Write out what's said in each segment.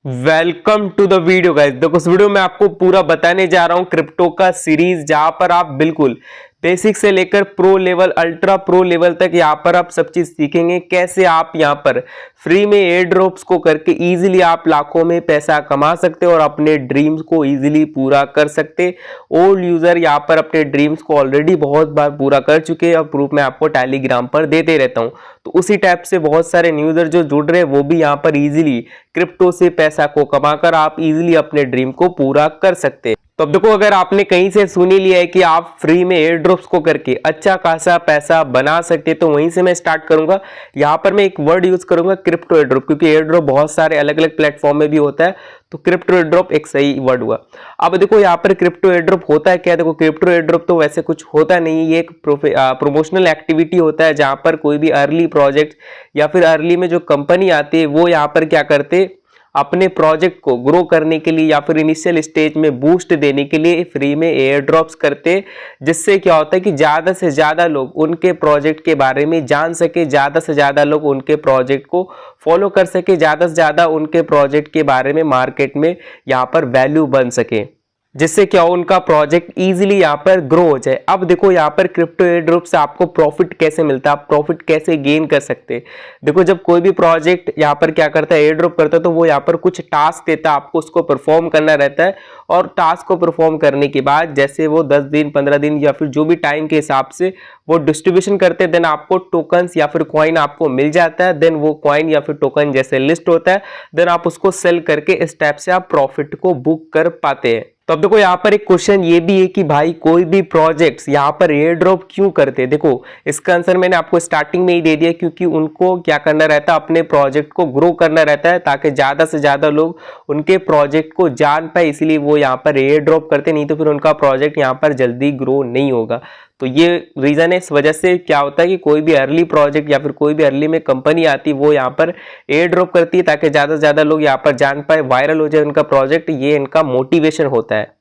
Welcome to the video guys. देखो इस video में आपको पूरा बताने जा रहा हूं क्रिप्टो का सीरीज, जहां पर आप बिल्कुल बेसिक से लेकर pro level, ultra pro level तक यहां पर आप सब चीज सीखेंगे। कैसे आप यहां पर फ्री में एयर ड्रॉप्स को करके इजीली आप लाखों में पैसा कमा सकते हो और अपने ड्रीम्स को इजीली पूरा कर सकते। ओल्ड यूजर यहां पर अपने ड्रीम्स को ऑलरेडी बहुत बार पूरा कर चुके हैं और प्रूफ मैं आपको टेलीग्राम पर देते रहता हूं। तो उसी टाइप से बहुत सारे न्यू यूजर जो जुड़ रहे हैं वो भी यहां पर इजीली क्रिप्टो से पैसा को कमाकर आप इजीली अपने ड्रीम को पूरा कर सकते हैं। तो अब देखो, अगर आपने कहीं से सुन ही लिया है कि आप फ्री में एयर ड्रॉप्स को करके अच्छा खासा पैसा बना सकते हैं, तो वहीं से मैं स्टार्ट करूंगा। यहां पर मैं एक वर्ड यूज करूंगा, क्रिप्टो एयर ड्रॉप, क्योंकि एयर ड्रॉप बहुत सारे अलग अलग प्लेटफॉर्म में भी होता है, तो क्रिप्टो एयर ड्रॉप एक सही वर्ड हुआ। अब देखो यहाँ पर क्रिप्टो एयर ड्रॉप होता है क्या। देखो क्रिप्टो एयर ड्रॉप तो वैसे कुछ होता नहीं, ये एक प्रोमोशनल एक्टिविटी होता है, जहां पर कोई भी अर्ली प्रोजेक्ट या फिर अर्ली में जो कंपनी आती है वो यहाँ पर क्या करते, अपने प्रोजेक्ट को ग्रो करने के लिए या फिर इनिशियल स्टेज में बूस्ट देने के लिए फ्री में एयर ड्रॉप्स करते, जिससे क्या होता है कि ज्यादा से ज्यादा लोग उनके प्रोजेक्ट के बारे में जान सके, ज्यादा से ज्यादा लोग उनके प्रोजेक्ट को फॉलो कर सके, ज्यादा से ज्यादा उनके प्रोजेक्ट के बारे में मार्केट में यहाँ पर वैल्यू बन सके, जिससे क्या हो, उनका प्रोजेक्ट इजीली यहाँ पर ग्रो हो जाए। अब देखो यहाँ पर क्रिप्टो एयर ड्रॉप से आपको प्रॉफिट कैसे मिलता है, आप प्रॉफिट कैसे गेन कर सकते हैं। देखो जब कोई भी प्रोजेक्ट यहाँ पर क्या करता है, एयर ड्रॉप करता है, तो वो यहाँ पर कुछ टास्क देता है, आपको उसको परफॉर्म करना रहता है। और टास्क को परफॉर्म करने के बाद जैसे वो 10 दिन 15 दिन या फिर जो भी टाइम के हिसाब से वो डिस्ट्रीब्यूशन करते हैं, देन आपको टोकन्स या फिर कॉइन आपको मिल जाता है। देन वो कॉइन या फिर टोकन जैसे लिस्ट होता है, देन आप उसको सेल करके इस टाइप से आप प्रॉफिट को बुक कर पाते हैं। तो अब देखो यहाँ पर एक क्वेश्चन ये भी है कि भाई कोई भी प्रोजेक्ट्स यहाँ पर एयर ड्रॉप क्यों करते हैं। देखो इसका आंसर मैंने आपको स्टार्टिंग में ही दे दिया, क्योंकि उनको क्या करना रहता है, अपने प्रोजेक्ट को ग्रो करना रहता है, ताकि ज्यादा से ज्यादा लोग उनके प्रोजेक्ट को जान पाए, इसीलिए वो यहाँ पर एयर ड्रॉप करते, नहीं तो फिर उनका प्रोजेक्ट यहाँ पर जल्दी ग्रो नहीं होगा। तो ये रीजन है। इस वजह से क्या होता है कि कोई भी अर्ली प्रोजेक्ट या फिर कोई भी अर्ली में कंपनी आती है वो यहाँ पर एयर ड्रॉप करती है, ताकि ज्यादा से ज्यादा लोग यहाँ पर जान पाए, वायरल हो जाए उनका प्रोजेक्ट। ये इनका मोटिवेशन होता है।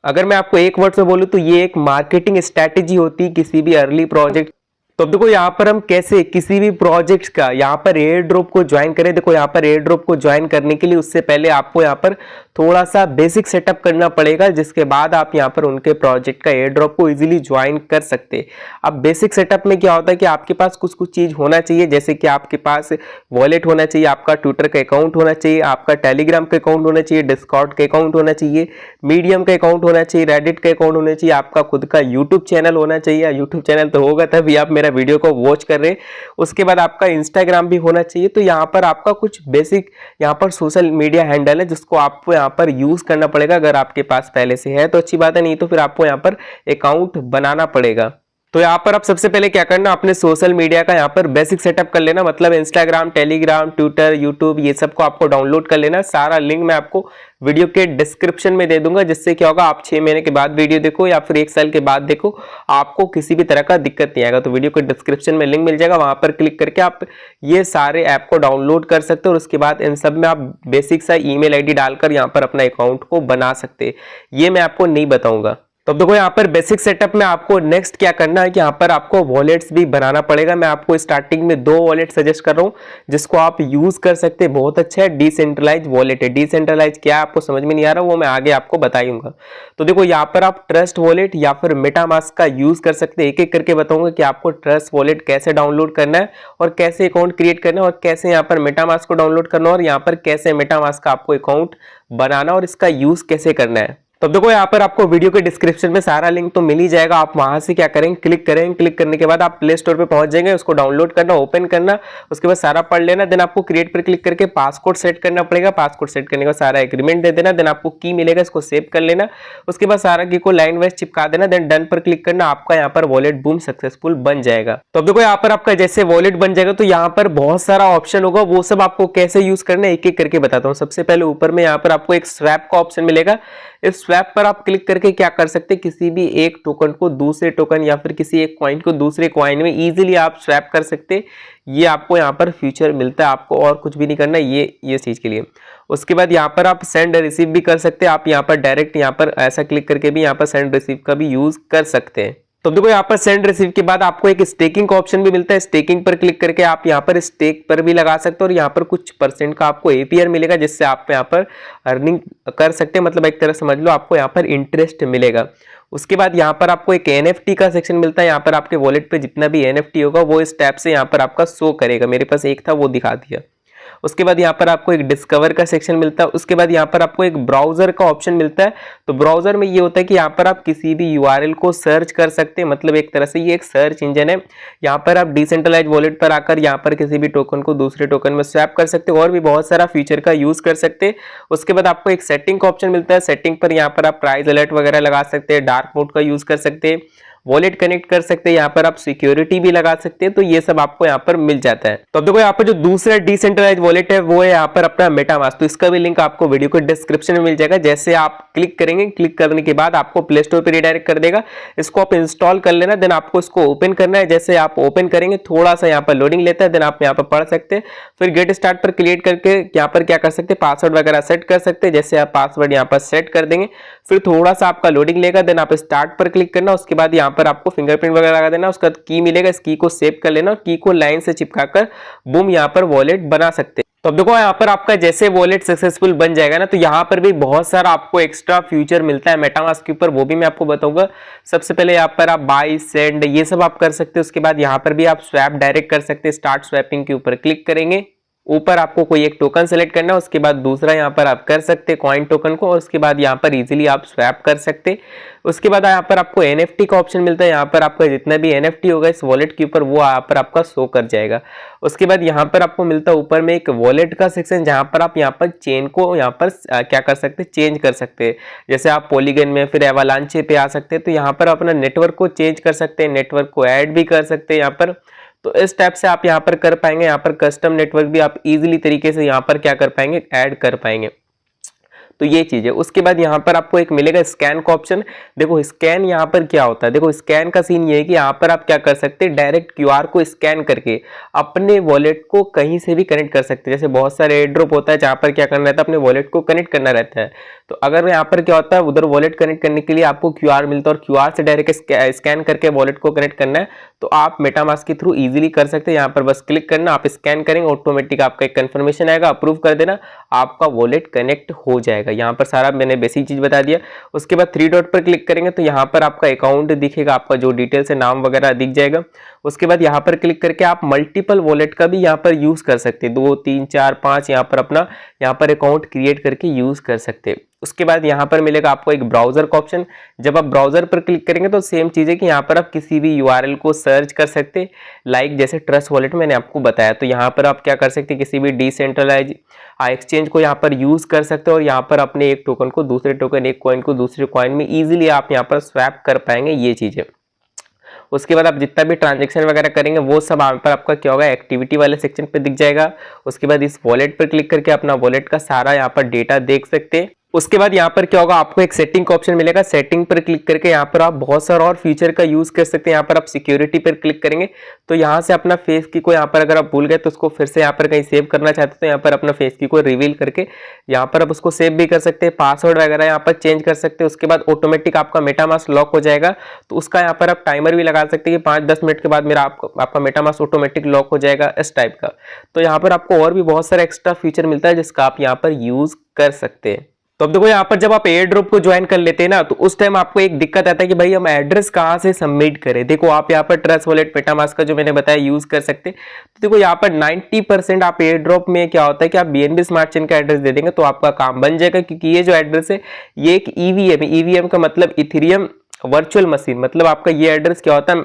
अगर मैं आपको एक वर्ड में बोलूं तो ये एक मार्केटिंग स्ट्रैटेजी होती है किसी भी अर्ली प्रोजेक्ट। तो अब देखो यहाँ पर हम कैसे किसी भी प्रोजेक्ट का यहाँ पर एयर ड्रॉप को ज्वाइन करें। देखो यहाँ पर एयर ड्रॉप को ज्वाइन करने के लिए उससे पहले आपको यहाँ पर थोड़ा सा बेसिक सेटअप करना पड़ेगा, जिसके बाद आप यहाँ पर उनके प्रोजेक्ट का एयर ड्रॉप को इजीली ज्वाइन कर सकते हैं। अब बेसिक सेटअप में क्या होता है कि आपके पास कुछ कुछ चीज होना चाहिए, जैसे कि आपके पास वॉलेट होना चाहिए, आपका ट्विटर का अकाउंट होना चाहिए, आपका टेलीग्राम का अकाउंट होना चाहिए, डिस्कॉर्ड का अकाउंट होना चाहिए, मीडियम का अकाउंट होना चाहिए, रेडिट का अकाउंट होना चाहिए, आपका खुद का यूट्यूब चैनल होना चाहिए। यूट्यूब चैनल तो होगा तभी आप मेरा वीडियो को वॉच कर रहे हैं। उसके बाद आपका इंस्टाग्राम भी होना चाहिए। तो यहाँ पर आपका कुछ बेसिक यहाँ पर सोशल मीडिया हैंडल है, जिसको आपको यहाँ पर यूज करना पड़ेगा। अगर आपके पास पहले से है तो अच्छी बात है, नहीं तो फिर आपको यहाँ पर अकाउंट बनाना पड़ेगा। तो यहाँ पर आप सबसे पहले क्या करना, अपने सोशल मीडिया का यहाँ पर बेसिक सेटअप कर लेना, मतलब इंस्टाग्राम, टेलीग्राम, ट्विटर, यूट्यूब, ये सब को आपको डाउनलोड कर लेना। सारा लिंक मैं आपको वीडियो के डिस्क्रिप्शन में दे दूंगा, जिससे क्या होगा, आप 6 महीने के बाद वीडियो देखो या फिर 1 साल के बाद देखो, आपको किसी भी तरह का दिक्कत नहीं आएगा। तो वीडियो के डिस्क्रिप्शन में लिंक मिल जाएगा, वहां पर क्लिक करके आप ये सारे ऐप को डाउनलोड कर सकते हो। और उसके बाद इन सब में आप बेसिक सा ईमेल आईडी डालकर यहाँ पर अपना अकाउंट को बना सकते हैं। ये मैं आपको नहीं बताऊंगा। तो अब देखो यहाँ पर बेसिक सेटअप में आपको नेक्स्ट क्या करना है कि यहाँ पर आपको वॉलेट्स भी बनाना पड़ेगा। मैं आपको स्टार्टिंग में 2 वॉलेट सजेस्ट कर रहा हूँ, जिसको आप यूज कर सकते हैं, बहुत अच्छा है। डिसेंट्रलाइज वॉलेट है। डिसेंट्रलाइज क्या है आपको समझ में नहीं आ रहा, वो मैं आगे आपको बताऊंगा। तो देखो यहाँ पर आप ट्रस्ट वॉलेट या फिर मेटामास्क का यूज कर सकते हैं। एक एक करके बताऊंगा कि आपको ट्रस्ट वॉलेट कैसे डाउनलोड करना है और कैसे अकाउंट क्रिएट करना है, और कैसे यहाँ पर मेटामास्क को डाउनलोड करना है, और यहाँ पर कैसे मेटामास्क का आपको अकाउंट बनाना और इसका यूज कैसे करना है। तो देखो यहाँ पर आपको वीडियो के डिस्क्रिप्शन में सारा लिंक तो मिल ही जाएगा। आप वहां से क्या करेंगे, क्लिक करेंगे। क्लिक करने के बाद आप प्ले स्टोर पे पहुंच जाएंगे, उसको डाउनलोड करना, ओपन करना, उसके बाद सारा पढ़ लेना। देन आपको क्रिएट पर क्लिक करके पासकोड सेट करना पड़ेगा। पासकोड सेट करने के बाद सारा एग्रीमेंट दे देना। देन आपको की मिलेगा, इसको सेव कर लेना। उसके बाद सारा की को लाइन वाइज चिपका देना। देन डन पर क्लिक करना, आपका यहाँ पर वॉलेट बूम सक्सेसफुल बन जाएगा। तो अब देखो यहाँ पर आपका जैसे वॉलेट बन जाएगा, तो यहाँ पर बहुत सारा ऑप्शन होगा, वो सब आपको कैसे यूज करना है एक एक करके बताता हूँ। सबसे पहले ऊपर में यहाँ पर आपको एक स्वैप का ऑप्शन मिलेगा। इस स्वैप पर आप क्लिक करके क्या कर सकते हैं, किसी भी एक टोकन को दूसरे टोकन या फिर किसी एक कॉइन को दूसरे कॉइन में इजीली आप स्वैप कर सकते हैं। ये आपको यहाँ पर फ्यूचर मिलता है, आपको और कुछ भी नहीं करना ये चीज के लिए। उसके बाद यहाँ पर आप सेंड रिसीव भी कर सकते हैं। आप यहाँ पर डायरेक्ट यहाँ पर ऐसा क्लिक करके भी यहाँ पर सेंड रिसीव का भी यूज कर सकते हैं। तो देखो यहाँ पर सेंड रिसीव के बाद आपको एक स्टेकिंग का ऑप्शन भी मिलता है। स्टेकिंग पर क्लिक करके आप यहाँ पर स्टेक पर भी लगा सकते हो और यहाँ पर कुछ % का आपको एपीआर मिलेगा, जिससे आप यहाँ पर अर्निंग कर सकते हैं। मतलब एक तरह समझ लो आपको यहाँ पर इंटरेस्ट मिलेगा। उसके बाद यहाँ पर आपको एक एनएफटी का सेक्शन मिलता है। यहाँ पर आपके वॉलेट पे जितना भी एनएफटी होगा वो इस टैब से यहाँ पर आपका शो करेगा। मेरे पास एक था, वो दिखा दिया। उसके बाद यहाँ पर आपको एक डिस्कवर का सेक्शन मिलता है। उसके बाद यहाँ पर आपको एक ब्राउजर का ऑप्शन मिलता है। तो ब्राउजर में ये होता है कि यहाँ पर आप किसी भी यूआरएल को सर्च कर सकते हैं। मतलब एक तरह से ये एक सर्च इंजन है। यहाँ पर आप डिसेंट्रलाइज वॉलेट पर आकर यहाँ पर किसी भी टोकन को दूसरे टोकन में स्वैप कर सकते हो और भी बहुत सारा फीचर का यूज कर सकते हैं। उसके बाद आपको एक सेटिंग का ऑप्शन मिलता है। सेटिंग पर यहाँ पर आप प्राइस अलर्ट वगैरह लगा सकते हैं, डार्क मोड का यूज कर सकते हैं, वॉलेट कनेक्ट कर सकते हैं, यहाँ पर आप सिक्योरिटी भी लगा सकते हैं। तो ये सब आपको यहाँ पर मिल जाता है। तो अब देखो यहाँ पर जो दूसरा डिसेंट्रलाइज वॉलेट है वो है यहाँ पर अपना मेटामास्क। तो इसका भी लिंक आपको वीडियो के डिस्क्रिप्शन में मिल जाएगा। जैसे आप क्लिक करेंगे, क्लिक करने के बाद आपको प्ले स्टोर पर रिडायरेक्ट कर देगा। इसको आप इंस्टॉल कर लेना, देन आपको इसको ओपन करना है। जैसे आप ओपन करेंगे थोड़ा सा यहाँ पर लोडिंग लेता है, देन आप यहाँ पर पढ़ सकते हैं। फिर गेट स्टार्ट पर क्लिक करके यहाँ पर क्या कर सकते हैं, पासवर्ड वगैरह सेट कर सकते हैं। जैसे आप पासवर्ड यहाँ पर सेट कर देंगे, फिर थोड़ा सा आपका लोडिंग लेगा, देन आप स्टार्ट पर क्लिक करना। उसके बाद यहाँ पर आपको फिंगरप्रिंट वगैरह लगा देना। उसका की मिलेगा, इस की को सेव कर लेना और की को लाइन से चिपकाकर बूम यहाँ पर वॉलेट बना सकते हैं। तो अब देखो यहाँ पर आपका जैसे वॉलेट सक्सेसफुल बन जाएगा ना, तो यहाँ पर भी बहुत सारा आपको एक्स्ट्रा फ्यूचर मिलता है मेटामास्क के ऊपर, वो भी मैं आपको बताऊंगा। सबसे पहले यहाँ पर आप बाय सेंड ये सब आप कर सकते हैं। उसके बाद यहाँ पर भी आप स्वैप डायरेक्ट कर सकते हैं। स्टार्ट स्वैपिंग के ऊपर क्लिक करेंगे, ऊपर आपको कोई एक टोकन सेलेक्ट करना है, उसके बाद दूसरा यहाँ पर आप कर सकते हैं कॉइन टोकन को, और उसके बाद यहाँ पर इजीली आप स्वैप कर सकते हैं। उसके बाद यहाँ पर आपको एनएफटी का ऑप्शन मिलता है। यहाँ पर आपका जितना भी एनएफटी होगा इस वॉलेट के ऊपर वो यहाँ पर आपका शो कर जाएगा। उसके बाद यहाँ पर आपको मिलता है ऊपर में एक वॉलेट का सेक्शन, जहाँ पर आप यहाँ पर चेन को यहाँ पर क्या कर सकते हैं, चेंज कर सकते हैं। जैसे आप पॉलीगन में फिर एवालांचे पे आ सकते हैं, तो यहाँ पर अपना नेटवर्क को चेंज कर सकते हैं, नेटवर्क को ऐड भी कर सकते हैं यहाँ पर। तो इस टाइप से आप यहाँ पर कर पाएंगे। यहाँ पर कस्टम नेटवर्क भी आप इजीली तरीके से यहाँ पर क्या कर पाएंगे, ऐड कर पाएंगे। तो ये चीज है। उसके बाद यहाँ पर आपको एक मिलेगा स्कैन का ऑप्शन। देखो स्कैन यहाँ पर क्या होता है, देखो स्कैन का सीन ये है कि यहाँ पर आप क्या कर सकते हैं, डायरेक्ट क्यूआर को स्कैन करके अपने वॉलेट को कहीं से भी कनेक्ट कर सकते हैं। जैसे बहुत सारे एयर ड्रॉप होता है जहाँ पर क्या करना रहता है, अपने वॉलेट को कनेक्ट करना रहता है। तो अगर यहाँ पर क्या होता है, उधर वॉलेट कनेक्ट करने के लिए आपको क्यूआर मिलता है और क्यूआर से डायरेक्ट स्कैन करके वॉलेट को कनेक्ट करना है, तो आप मेटामास्क के थ्रू इजीली कर सकते हैं। यहाँ पर बस क्लिक करना, आप स्कैन करेंगे, ऑटोमेटिक आपका एक कंफर्मेशन आएगा, अप्रूव कर देना, आपका वॉलेट कनेक्ट हो जाएगा। यहाँ पर सारा मैंने बेसिक चीज बता दिया। उसके बाद 3 डॉट पर क्लिक करेंगे तो यहाँ पर आपका अकाउंट दिखेगा, आपका जो डिटेल्स है नाम वगैरह दिख जाएगा। उसके बाद यहाँ पर क्लिक करके आप मल्टीपल वॉलेट का भी यहाँ पर यूज कर सकते हैं, 2 3 4 5 यहाँ पर अपना यहाँ पर अकाउंट क्रिएट करके यूज कर सकते हैं। उसके बाद यहाँ पर मिलेगा आपको एक ब्राउजर का ऑप्शन। जब आप ब्राउजर पर क्लिक करेंगे तो सेम चीज है कि यहाँ पर आप किसी भी यूआरएल को सर्च कर सकते हैं, लाइक जैसे ट्रस्ट वॉलेट मैंने आपको बताया। तो यहाँ पर आप क्या कर सकते हैं, किसी भी डिसेंट्रलाइज एक्सचेंज को यहाँ पर यूज कर सकते हो और यहाँ पर अपने एक टोकन को दूसरे टोकन, एक कॉइन को दूसरे कॉइन में इजीली आप यहाँ पर स्वैप कर पाएंगे, ये चीज है। उसके बाद आप जितना भी ट्रांजैक्शन वगैरह करेंगे वो सब यहाँ पर आपका क्या होगा, एक्टिविटी वाले सेक्शन पे दिख जाएगा। उसके बाद इस वॉलेट पर क्लिक करके अपना वॉलेट का सारा यहाँ पर डेटा देख सकते हैं। उसके बाद यहाँ पर क्या होगा, आपको एक सेटिंग का ऑप्शन मिलेगा। सेटिंग पर क्लिक करके यहाँ पर आप बहुत सारा और फीचर का यूज कर सकते हैं। यहाँ पर आप सिक्योरिटी पर क्लिक करेंगे तो यहाँ से अपना फेस की को यहाँ पर अगर आप भूल गए तो उसको फिर से यहाँ पर कहीं सेव करना चाहते हैं तो यहाँ पर अपना फेस की को रिवील करके यहाँ पर आप उसको सेव भी कर सकते हैं, पासवर्ड वगैरह यहाँ पर चेंज कर सकते हैं। उसके बाद ऑटोमेटिक आपका मेटामास्क लॉक हो जाएगा, तो उसका यहाँ पर आप टाइमर भी लगा सकते हैं कि 5-10 मिनट के बाद मेरा आपका मेटामास्क ऑटोमेटिक लॉक हो जाएगा, इस टाइप का। तो यहाँ पर आपको और भी बहुत सारा एक्स्ट्रा फीचर मिलता है जिसका आप यहाँ पर यूज कर सकते हैं। तो अब देखो यहाँ पर जब आप एयर ड्रॉप को ज्वाइन कर लेते हैं ना, तो उस टाइम आपको एक दिक्कत आता है कि भाई हम एड्रेस कहाँ से सबमिट करें। देखो आप यहाँ पर ट्रस्ट वॉलेट मेटामास्क का जो मैंने बताया यूज कर सकते हैं। तो देखो यहाँ पर 90% आप एयर ड्रॉप में क्या होता है कि आप बीएनबी स्मार्ट चेन का एड्रेस दे देंगे तो आपका काम बन जाएगा, क्योंकि ये जो एड्रेस है ये एक ईवीएम, ईवीएम का मतलब इथेरियम वर्चुअल मशीन, मतलब आपका ये एड्रेस क्या होता है,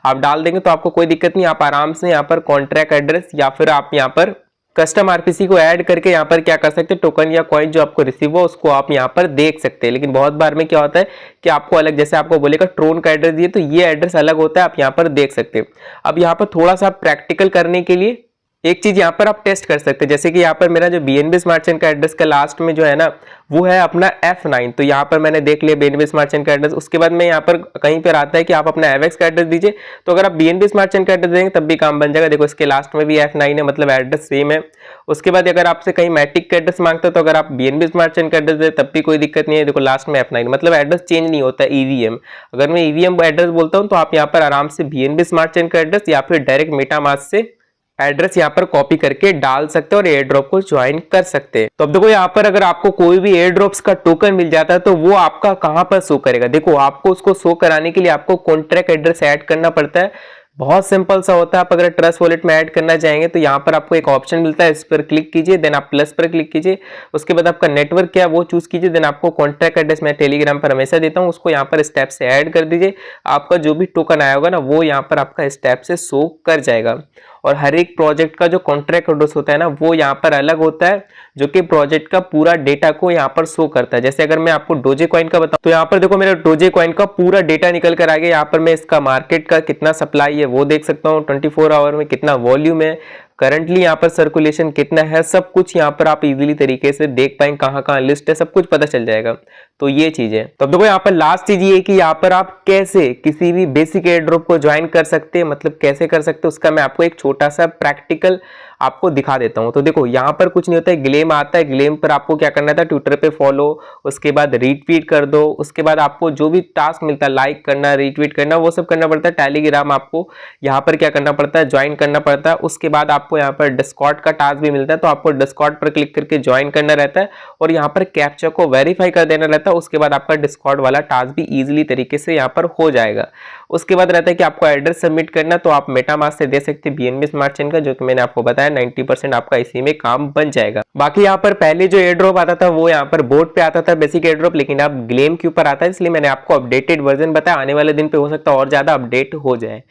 आप डाल देंगे तो आपको कोई दिक्कत नहीं, आप आराम से यहाँ पर कॉन्ट्रैक्ट एड्रेस या फिर आप यहाँ पर कस्टम आरपीसी को ऐड करके यहाँ पर क्या कर सकते हैं, टोकन या कॉइन जो आपको रिसीव हो उसको आप यहाँ पर देख सकते हैं। लेकिन बहुत बार में क्या होता है कि आपको अलग, जैसे आपको बोलेगा ट्रोन का एड्रेस दिए तो ये एड्रेस अलग होता है, आप यहाँ पर देख सकते हैं। अब यहाँ पर थोड़ा सा प्रैक्टिकल करने के लिए एक चीज यहाँ पर आप टेस्ट कर सकते हैं, जैसे कि यहाँ पर मेरा जो बीएनबी स्मार्ट चेन का एड्रेस का लास्ट में जो है ना वो है अपना F9, तो यहाँ पर मैंने देख लिया बीएनबी स्मार्ट चेन का एड्रेस। उसके बाद में यहाँ पर कहीं पर आता है कि आप अपना एवेक्स का एड्रेस दीजिए, तो अगर आप बीएनबी स्मार्ट चेन का एड्रेस देंगे तब भी काम बन जाएगा। देखो इसके लास्ट में भी F9 है, मतलब एड्रेस सेम है। उसके बाद अगर आपसे कहीं मैटिक का एड्रेस मांगता है तो अगर आप बीएनबी स्मार्ट चेन का एड्रेस दे तब भी कोई दिक्कत नहीं है। देखो लास्ट में F9, मतलब एड्रेस चेंज नहीं होता है। ईवीएम, अगर मैं ईवीएम एड्रेस बोलता हूँ तो आप यहाँ पर आराम से बीएनबी स्मार्ट चेन का एड्रेस या फिर डायरेक्ट मेटामास्क से एड्रेस यहाँ पर कॉपी करके डाल सकते हैं और एयर ड्रॉप को ज्वाइन कर सकते हैं। तो अब देखो यहाँ पर अगर आपको कोई भी एयर ड्रॉप्स का टोकन मिल जाता है तो वो आपका कहां पर शो करेगा। देखो आपको उसको शो कराने के लिए आपको कॉन्ट्रैक्ट एड्रेस ऐड करना पड़ता है। बहुत सिंपल सा होता है। आप अगर ट्रस्ट वॉलेट में ऐड करना चाहेंगे तो यहाँ पर आपको एक ऑप्शन मिलता है, इस पर क्लिक कीजिए, देन आप प्लस पर क्लिक कीजिए। उसके बाद आपका नेटवर्क क्या है वो चूज कीजिए, देन आपको कॉन्ट्रैक्ट एड्रेस मैं टेलीग्राम पर हमेशा देता हूँ, उसको यहाँ पर स्टेप से ऐड कर दीजिए। आपका जो भी टोकन आया होगा ना वो यहाँ पर आपका स्टेप से शो कर जाएगा। और हर एक प्रोजेक्ट का जो कॉन्ट्रैक्ट एड्रेस होता है ना वो यहाँ पर अलग होता है, जो कि प्रोजेक्ट का पूरा डेटा को यहाँ पर शो करता है। जैसे अगर मैं आपको डोजे कॉइन का बताऊं तो यहाँ पर देखो मेरा डोजे कॉइन का पूरा डेटा निकल कर आ गया। यहाँ पर मैं इसका मार्केट का कितना सप्लाई है वो देख सकता हूँ, 24 आवर में कितना वॉल्यूम है, करंटली यहाँ पर सर्कुलेशन कितना है, सब कुछ यहाँ पर आप इजीली तरीके से देख पाएंगे। कहाँ लिस्ट है सब कुछ पता चल जाएगा। तो ये चीज है। तो अब देखो यहाँ पर लास्ट चीज ये है कि यहाँ पर आप कैसे किसी भी बेसिक एयर ड्रॉप को ज्वाइन कर सकते हैं, मतलब कैसे कर सकते हैं उसका मैं आपको एक छोटा सा प्रैक्टिकल आपको दिखा देता हूं। तो देखो यहाँ पर कुछ नहीं होता है, ग्लेम आता है। ग्लेम पर आपको क्या करना था, ट्विटर पे फॉलो, उसके बाद रीट्वीट कर दो। उसके बाद आपको जो भी टास्क मिलता है लाइक करना, रीट्वीट करना, वो सब करना पड़ता है। टेलीग्राम आपको यहाँ पर क्या करना पड़ता है, ज्वाइन करना पड़ता है। उसके बाद आपको यहाँ पर डिस्कॉर्ड का टास्क भी मिलता है, तो आपको डिस्कॉर्ड पर क्लिक करके ज्वाइन करना रहता है और यहाँ पर कैप्चा को वेरीफाई कर देना रहता है। उसके बाद आपका डिस्कॉर्ड वाला टास्क भी इजीली तरीके से यहाँ पर हो जाएगा। उसके बाद रहता है कि आपको एड्रेस सबमिट करना, तो आप मेटामास्क से दे सकते हैं बीएनबी स्मार्ट चेन का, जो कि मैंने आपको बताया 90% आपका इसी में काम बन जाएगा। बाकी यहाँ पर पहले जो एयर ड्रॉप आता था वो यहाँ पर बोर्ड पे आता था बेसिक एयर ड्रॉप, लेकिन अब ग्लेम के ऊपर आता है, इसलिए मैंने आपको अपडेटेड वर्जन बताया। आने वाले दिन पे हो सकता है और ज्यादा अपडेट हो जाए।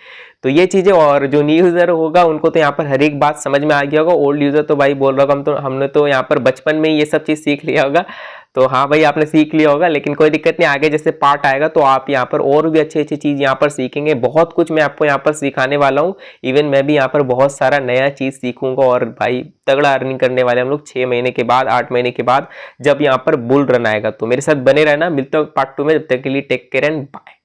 तो ये चीजें, और जो न्यू यूजर होगा उनको तो यहाँ पर हर एक बात समझ में आ गया होगा। ओल्ड यूजर तो भाई बोल रहा हूँ हमने तो यहाँ पर बचपन में ये सब चीज सीख लिया होगा। तो हाँ भाई आपने सीख लिया होगा, लेकिन कोई दिक्कत नहीं, आगे जैसे पार्ट आएगा तो आप यहाँ पर और भी अच्छी अच्छी चीज यहाँ पर सीखेंगे। बहुत कुछ मैं आपको यहाँ पर सिखाने वाला हूँ। इवन मैं भी यहाँ पर बहुत सारा नया चीज सीखूंगा और भाई तगड़ा अर्निंग करने वाले हम लोग 6 महीने के बाद, 8 महीने के बाद, जब यहाँ पर बुल रन आएगा। तो मेरे साथ बने रहना। मिलते हैं पार्ट 2 में, जब तक के लिए टेक केयर एंड बाय।